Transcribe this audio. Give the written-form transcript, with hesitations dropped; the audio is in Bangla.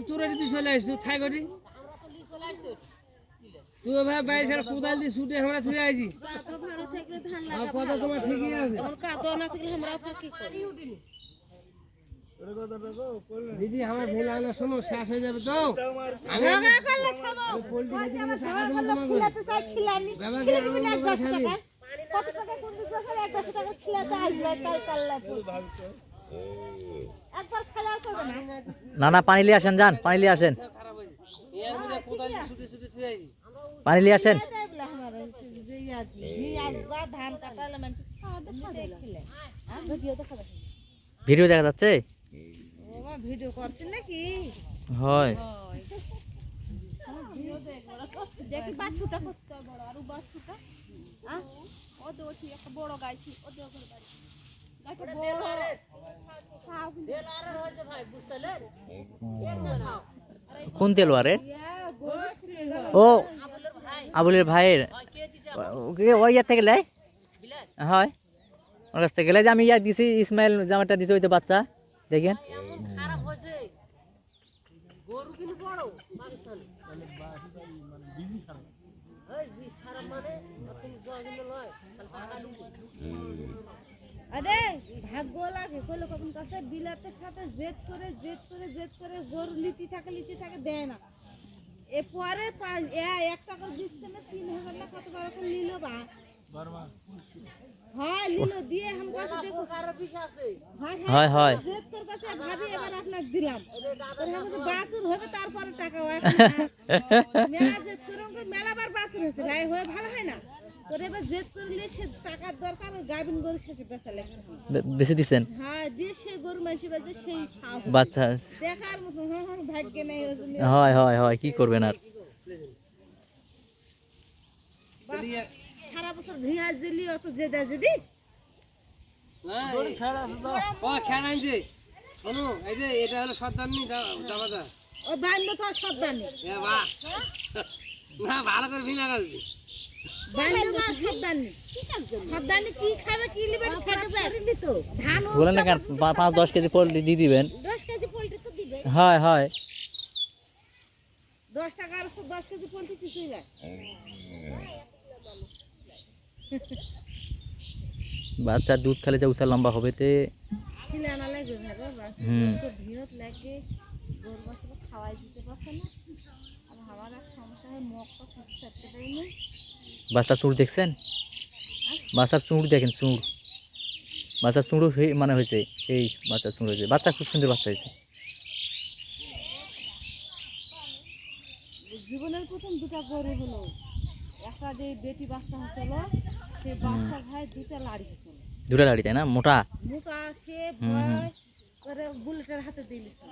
তোরা যদি চলে আসিস তুই থাই করি তুই ভাই বাইরে সারা কোদাল দিয়ে ছুটে আমরা তুই আইছি আমার কথা তোমার ঠিকই আছে দিদি আমার ভেলা না শোনো শেষ হয়ে যাবে তো না না পানি নিয়ে আসেন, যান পানি নিয়ে আসেন, পানি নিয়ে আসেন। ভিডিও দেখা যাচ্ছে, ভিডিও করছেন নাকি? হয় দেখি বাছুটা কত বড়, আর বাছুটা ও তো একটা বড় গাইছি ও তো করে বাড়ি গাইটা বড় খাও দেলারের হইছে ভাই বুঝছলেন এক না খাও কোন তেলোয়ারের? ও আবুলের ভাইয়ের ওই ইয়ার থেকে লাই হয় ওর কাছ থেকে লাই যে আমি ইয়া দিছি ইসমাইল জামাটা দিছি ওই তো বাচ্চা দেখেন খারাপ হইছে গরু কিন্তু বড় পাকিস্তান মানে বিজি খারাপ এই বিজি খারাপ মানে তুমি জয়গুলো লয় টাকা দিছি আরে ভাগ্য লাগে কইলো কখন কাছে বিলাতের সাথে জেদ করে গরু লিচি থাকে দেয় না এ পরে 1 টাকা দিচ্ছে না 3000 টাকা কত বড় করে নিল বা হ্যাঁ লিলো দিয়ে हम কাছে দেখো কার বিশ আছে হয় হয় জেদ তোর কাছে ভাবি এবার আপনাকে দিলাম তোর আমাদের বাসুর হবে তারপরে টাকা হয় মেলা জেদ করুন মেলাবার বাসুর হয়েছে ভাই হয়ে ভালো হয় না তোর এবার জেদ করলে সে টাকার দরকার গাবিন গরু শেষে বেচা লাগছে বেশি দিছেন? হ্যাঁ দিয়ে সেই গরু মাসি বাজে সেই বাচ্চা দেখার মতো ভাগ্য নেই হয় হয় হয় কি করবেন আর সারা বছর ভিয়া দিলি অত জেদা জেদি ও খেয়াল আনছে শোনো এই যে এটা হলো সর্দারনি দাবাদা ও বাইন্দ তো সর্দারনি এ বাহ না ভালো করে ভিনা করবি বাইন্দ তো সর্দারনি সর্দারনি কি খাবে কি লিবে খেতে পারি তো ধান বলেন না কেন 5-10 কেজি পোল্ট্রি দিয়ে দিবেন 10 কেজি পোল্ট্রি তো দিবে হয় হয় 10 টাকা আর 10 কেজি পোল্ট্রি কিছুই না বাচ্চা দুধ খেলে যে উচা লম্বা হবে তে খিলানা লাগবে ভাই হুম তো ভিড়ত লাগে গরু বাছুর খাওয়াই দিতে পারছে না আর আমার এক সমস্যা হয় মুখটা ফুটতে দেয় না বাচ্চা চুড় দেখছেন? বাচ্চার চুড় দেখেন, চুড় বাচ্চার চুড়ও মানে হয়েছে, এই বাচ্চার চুড় হয়েছে, বাচ্চা খুব সুন্দর বাচ্চা হয়েছে। জীবনের প্রথম দুটো গরু হলো, একটা যে বেটি বাচ্চা হচ্ছিল সে বাচ্চা ভাই দুটো লাড়ি হচ্ছিল, দুটা লাড়ি তাই না? মোটা মোটা সে ভয় করে বুলেটের হাতে দিয়েছিল।